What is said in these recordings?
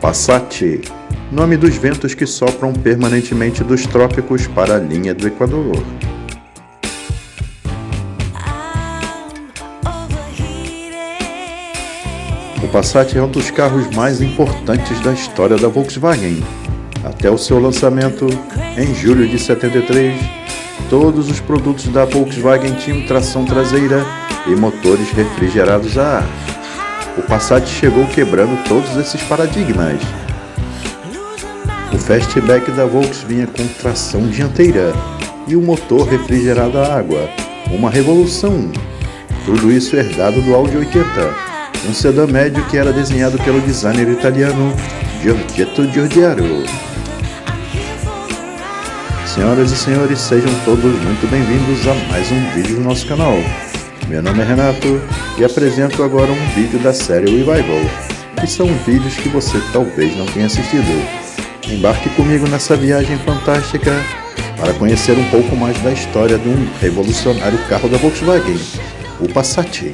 Passat, nome dos ventos que sopram permanentemente dos trópicos para a linha do Equador. O Passat é um dos carros mais importantes da história da Volkswagen. Até o seu lançamento, em julho de 73, todos os produtos da Volkswagen tinham tração traseira e motores refrigerados a ar. O Passat chegou quebrando todos esses paradigmas. O Fastback da Volkswagen vinha com tração dianteira e o motor refrigerado a água, uma revolução. Tudo isso herdado do Audi 80, um sedã médio que era desenhado pelo designer italiano Giorgetto Giugiaro. Senhoras e senhores, sejam todos muito bem-vindos a mais um vídeo do nosso canal. Meu nome é Renato e apresento agora um vídeo da série Revival, que são vídeos que você talvez não tenha assistido. Embarque comigo nessa viagem fantástica para conhecer um pouco mais da história de um revolucionário carro da Volkswagen, o Passat.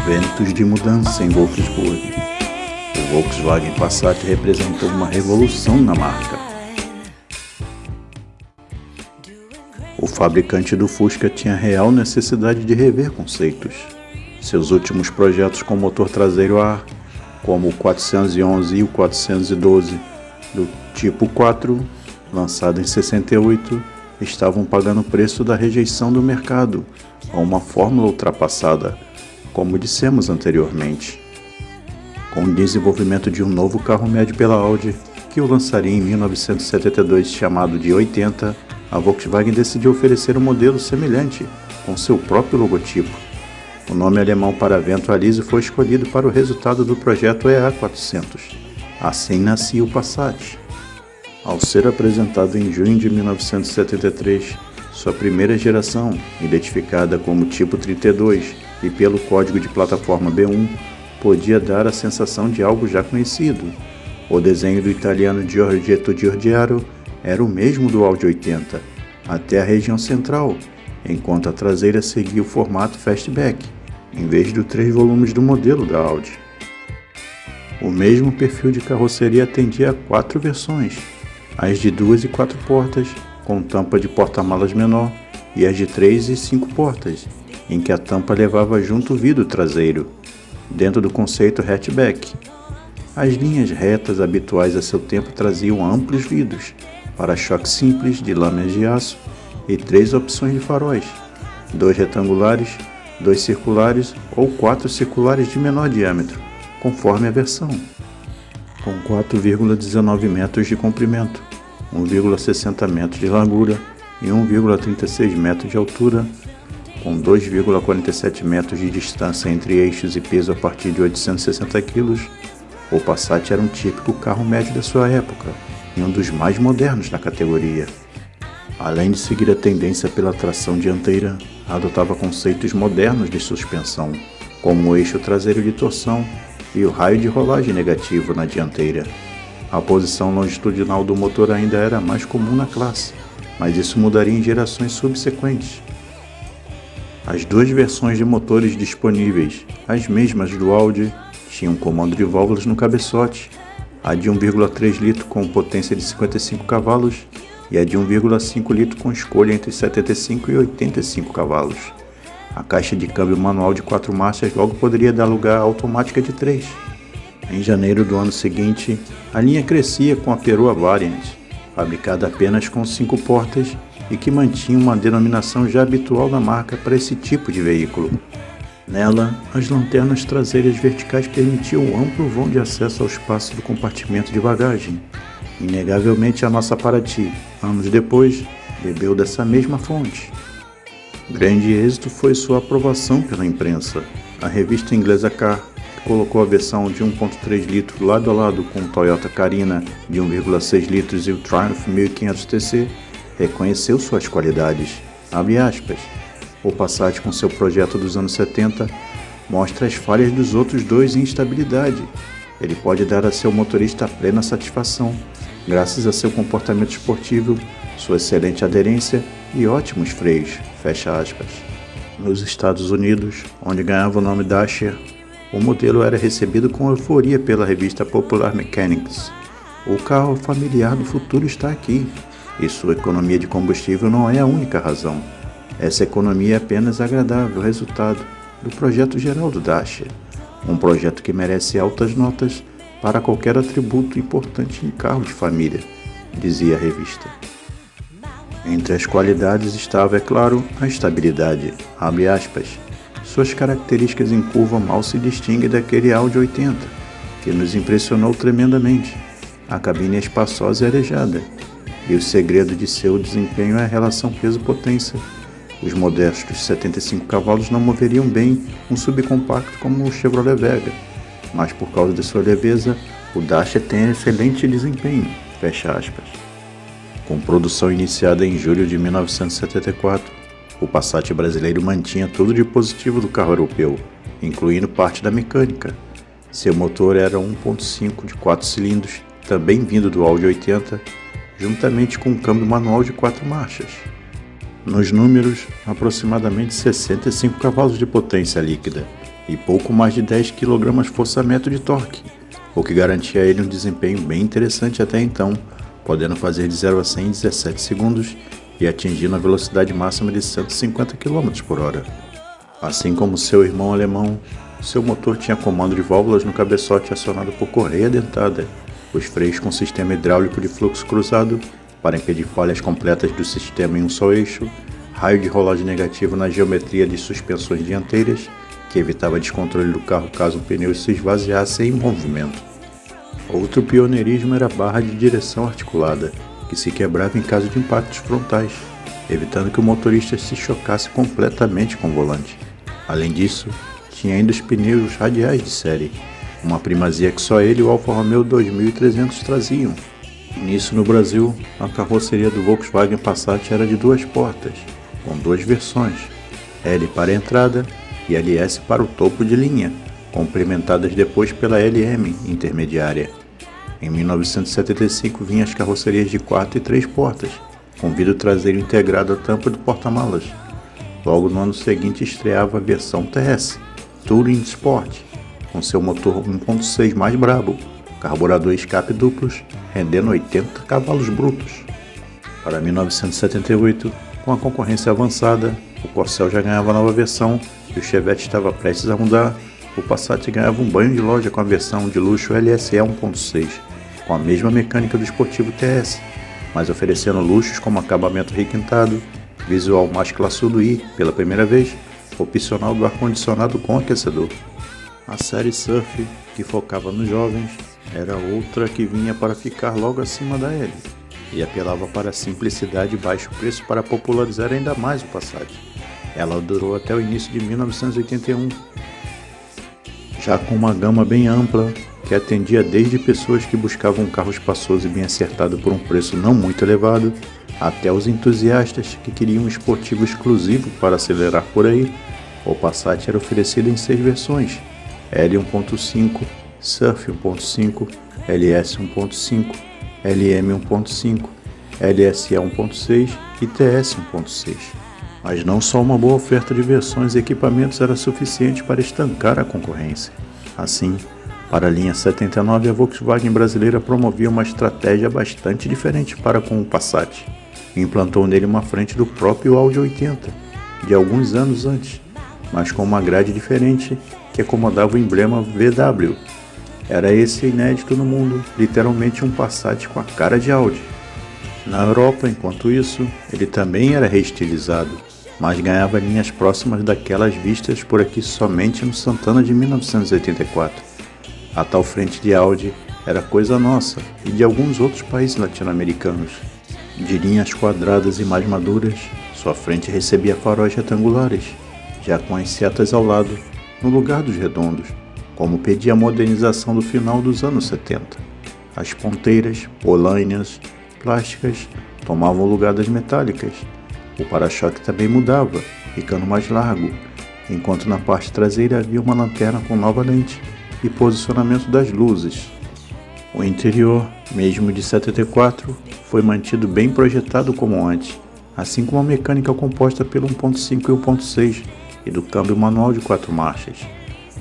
Ventos de mudança em Wolfsburg. O Volkswagen Passat representou uma revolução na marca. O fabricante do Fusca tinha real necessidade de rever conceitos. Seus últimos projetos com motor traseiro a ar, como o 411 e o 412 do tipo 4, lançado em 68, estavam pagando o preço da rejeição do mercado a uma fórmula ultrapassada, como dissemos anteriormente. Com o desenvolvimento de um novo carro médio pela Audi, que o lançaria em 1972 chamado de 80, a Volkswagen decidiu oferecer um modelo semelhante, com seu próprio logotipo. O nome alemão para vento a liso foi escolhido para o resultado do projeto EA400. Assim nascia o Passat. Ao ser apresentado em junho de 1973, sua primeira geração, identificada como tipo 32 e pelo código de plataforma B1, podia dar a sensação de algo já conhecido. O desenho do italiano Giorgetto Giugiaro era o mesmo do Audi 80, até a região central, enquanto a traseira seguia o formato Fastback, em vez dos 3 volumes do modelo da Audi. O mesmo perfil de carroceria atendia a 4 versões, as de 2 e 4 portas, com tampa de porta-malas menor, e as de 3 e 5 portas, em que a tampa levava junto o vidro traseiro, dentro do conceito hatchback. As linhas retas habituais a seu tempo traziam amplos vidros, para-choque simples de lâminas de aço e 3 opções de faróis, 2 retangulares, 2 circulares ou 4 circulares de menor diâmetro, conforme a versão, com 4,19 metros de comprimento, 1,60 metros de largura e 1,36 metros de altura, com 2,47 metros de distância entre eixos e peso a partir de 860 kg, o Passat era um típico carro médio da sua época e um dos mais modernos na categoria. Além de seguir a tendência pela tração dianteira, adotava conceitos modernos de suspensão, como o eixo traseiro de torção e o raio de rolagem negativo na dianteira. A posição longitudinal do motor ainda era mais comum na classe, mas isso mudaria em gerações subsequentes. As 2 versões de motores disponíveis, as mesmas do Audi, tinham comando de válvulas no cabeçote, a de 1,3 litro com potência de 55 cavalos e a de 1,5 litro com escolha entre 75 e 85 cavalos. A caixa de câmbio manual de 4 marchas logo poderia dar lugar à automática de 3. Em janeiro do ano seguinte, a linha crescia com a Perua Variant, fabricada apenas com 5 portas e que mantinha uma denominação já habitual da marca para esse tipo de veículo. Nela, as lanternas traseiras verticais permitiam um amplo vão de acesso ao espaço do compartimento de bagagem. Inegavelmente a nossa Paraty, anos depois, bebeu dessa mesma fonte. Grande êxito foi sua aprovação pela imprensa. A revista inglesa Car, que colocou a versão de 1.3 litros lado a lado com o Toyota Carina de 1,6 litros e o Triumph 1500 TC, reconheceu suas qualidades. Abre aspas. O Passat, com seu projeto dos anos 70, mostra as falhas dos outros 2 em estabilidade, Ele pode dar a seu motorista plena satisfação, graças a seu comportamento esportivo, sua excelente aderência e ótimos freios, fecha aspas. Nos Estados Unidos, onde ganhava o nome Dacia, o modelo era recebido com euforia pela revista Popular Mechanics. O carro familiar do futuro está aqui, e sua economia de combustível não é a única razão. Essa economia é apenas agradável resultado do projeto geral do Dacia, um projeto que merece altas notas para qualquer atributo importante em carro de família, dizia a revista. Entre as qualidades estava, é claro, a estabilidade, abre aspas. Suas características em curva mal se distinguem daquele Audi 80, que nos impressionou tremendamente. A cabine é espaçosa e arejada, e o segredo de seu desempenho é a relação peso-potência. Os modestos 75 cavalos não moveriam bem um subcompacto como o Chevrolet Vega, mas por causa de sua leveza, o Dacia tem excelente desempenho, fecha aspas. Com produção iniciada em julho de 1974, o Passat brasileiro mantinha tudo de positivo do carro europeu, incluindo parte da mecânica. Seu motor era 1.5 de 4 cilindros, também vindo do Audi 80, juntamente com um câmbio manual de 4 marchas. Nos números, aproximadamente 65 cavalos de potência líquida e pouco mais de 10 kgfm de torque, o que garantia a ele um desempenho bem interessante até então, podendo fazer de 0 a 100 em 17 segundos e atingindo a velocidade máxima de 150 km por hora. Assim como seu irmão alemão, seu motor tinha comando de válvulas no cabeçote acionado por correia dentada, os freios com sistema hidráulico de fluxo cruzado para impedir falhas completas do sistema em um só eixo, raio de rolagem negativo na geometria de suspensões dianteiras, que evitava descontrole do carro caso o pneu se esvaziasse em movimento. Outro pioneirismo era a barra de direção articulada, que se quebrava em caso de impactos frontais, evitando que o motorista se chocasse completamente com o volante. Além disso, tinha ainda os pneus radiais de série, uma primazia que só ele e o Alfa Romeo 2300 traziam. Nisso, no Brasil, a carroceria do Volkswagen Passat era de 2 portas, com 2 versões, L para a entrada e LS para o topo de linha, complementadas depois pela LM intermediária. Em 1975 vinham as carrocerias de 4 e 3 portas, com vidro traseiro integrado à tampa do porta-malas. Logo no ano seguinte estreava a versão TS, Touring Sport, com seu motor 1.6 mais brabo, carburador e escape duplos, rendendo 80 cavalos brutos. Para 1978, com a concorrência avançada, o Corcel já ganhava nova versão e o Chevette estava prestes a mudar. O Passat ganhava um banho de loja com a versão de luxo LSE 1.6, com a mesma mecânica do esportivo TS, mas oferecendo luxos como acabamento requintado, visual mais classudo e, pela primeira vez, opcional do ar-condicionado com aquecedor. A série Surf, que focava nos jovens, era outra que vinha para ficar logo acima da L, e apelava para a simplicidade e baixo preço para popularizar ainda mais o Passat. Ela durou até o início de 1981, já com uma gama bem ampla, que atendia desde pessoas que buscavam um carro espaçoso e bem acertado por um preço não muito elevado, até os entusiastas que queriam um esportivo exclusivo para acelerar por aí. O Passat era oferecido em 6 versões, L 1.5, Surf 1.5, LS 1.5, LM 1.5, LSE 1.6 e TS 1.6. Mas não só uma boa oferta de versões e equipamentos era suficiente para estancar a concorrência. Assim, para a linha 79, a Volkswagen brasileira promovia uma estratégia bastante diferente para com o Passat. Implantou nele uma frente do próprio Audi 80, de alguns anos antes, mas com uma grade diferente que acomodava o emblema VW. Era esse inédito no mundo, literalmente um Passat com a cara de Audi. Na Europa, enquanto isso, ele também era reestilizado, mas ganhava linhas próximas daquelas vistas por aqui somente no Santana de 1984. A tal frente de Audi era coisa nossa e de alguns outros países latino-americanos. De linhas quadradas e mais maduras, sua frente recebia faróis retangulares, já com as setas ao lado, no lugar dos redondos, como pedia a modernização do final dos anos 70. As ponteiras, polainas, plásticas tomavam o lugar das metálicas. O para-choque também mudava, ficando mais largo, enquanto na parte traseira havia uma lanterna com nova lente, e posicionamento das luzes. O interior, mesmo de 74, foi mantido bem projetado como antes, assim como a mecânica composta pelo 1.5 e 1.6 e do câmbio manual de 4 marchas.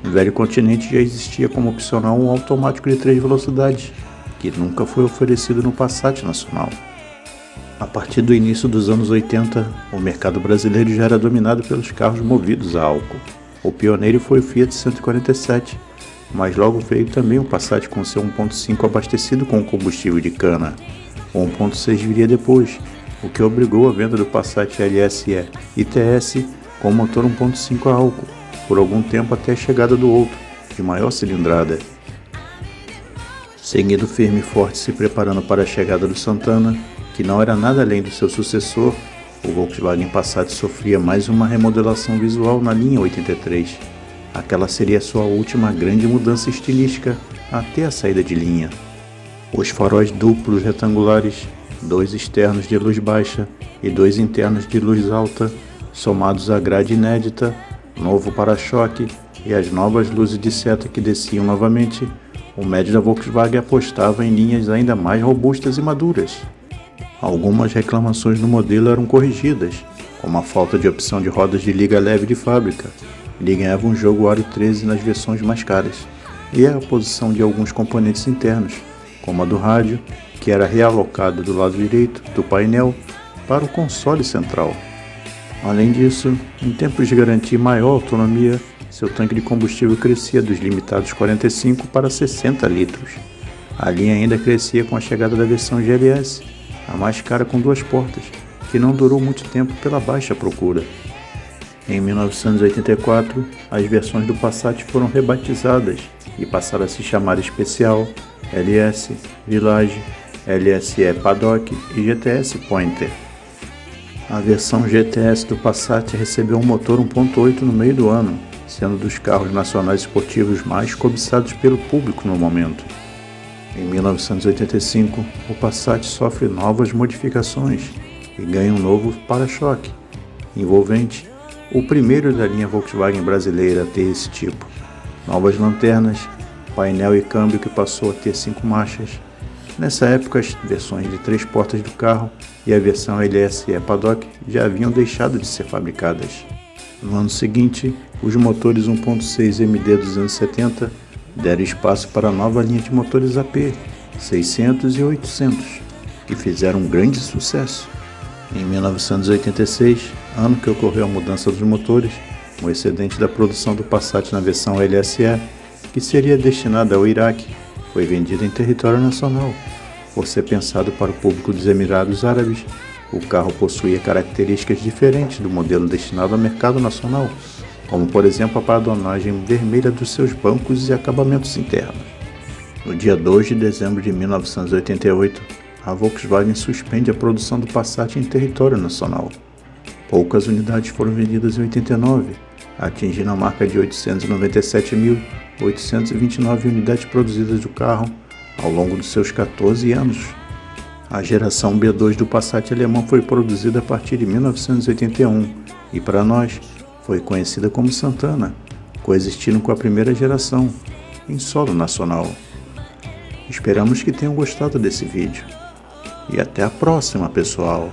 No velho continente já existia como opcional um automático de 3 velocidades, que nunca foi oferecido no Passat nacional. A partir do início dos anos 80, o mercado brasileiro já era dominado pelos carros movidos a álcool. O pioneiro foi o Fiat 147, mas logo veio também o Passat com seu 1.5 abastecido com combustível de cana. O 1.6 viria depois, o que obrigou a venda do Passat LSE ITS com motor 1.5 a álcool, por algum tempo até a chegada do outro, de maior cilindrada. Seguindo firme e forte se preparando para a chegada do Santana, que não era nada além do seu sucessor, o Volkswagen Passat sofria mais uma remodelação visual na linha 83. Aquela seria sua última grande mudança estilística até a saída de linha. Os faróis duplos retangulares, 2 externos de luz baixa e 2 internos de luz alta, somados à grade inédita, novo para-choque e as novas luzes de seta que desciam novamente, o médio da Volkswagen apostava em linhas ainda mais robustas e maduras. Algumas reclamações no modelo eram corrigidas, como a falta de opção de rodas de liga leve de fábrica. Ele ganhava um jogo Aro 13 nas versões mais caras, e a posição de alguns componentes internos, como a do rádio, que era realocada do lado direito do painel para o console central. Além disso, em tempos de garantia e maior autonomia, seu tanque de combustível crescia dos limitados 45 para 60 litros. A linha ainda crescia com a chegada da versão GLS, a mais cara com 2 portas, que não durou muito tempo pela baixa procura. Em 1984, as versões do Passat foram rebatizadas e passaram a se chamar Especial, LS, Village, LSE Paddock e GTS Pointer. A versão GTS do Passat recebeu um motor 1.8 no meio do ano, sendo dos carros nacionais esportivos mais cobiçados pelo público no momento. Em 1985, o Passat sofre novas modificações e ganha um novo para-choque envolvente, o primeiro da linha Volkswagen brasileira a ter esse tipo. Novas lanternas, painel e câmbio que passou a ter 5 marchas. Nessa época, as versões de 3 portas do carro e a versão LSE Paddock já haviam deixado de ser fabricadas. No ano seguinte, os motores 1.6 MD270 deram espaço para a nova linha de motores AP 600 e 800, que fizeram um grande sucesso. Em 1986, ano que ocorreu a mudança dos motores, o excedente da produção do Passat na versão LSE, que seria destinada ao Iraque, foi vendido em território nacional. Por ser pensado para o público dos Emirados Árabes, o carro possuía características diferentes do modelo destinado ao mercado nacional, como por exemplo a padronagem vermelha dos seus bancos e acabamentos internos. No dia 2 de dezembro de 1988, a Volkswagen suspende a produção do Passat em território nacional. Poucas unidades foram vendidas em 89, atingindo a marca de 897.829 unidades produzidas do carro ao longo dos seus 14 anos. A geração B2 do Passat alemão foi produzida a partir de 1981 e, para nós, foi conhecida como Santana, coexistindo com a primeira geração, em solo nacional. Esperamos que tenham gostado desse vídeo. E até a próxima, pessoal!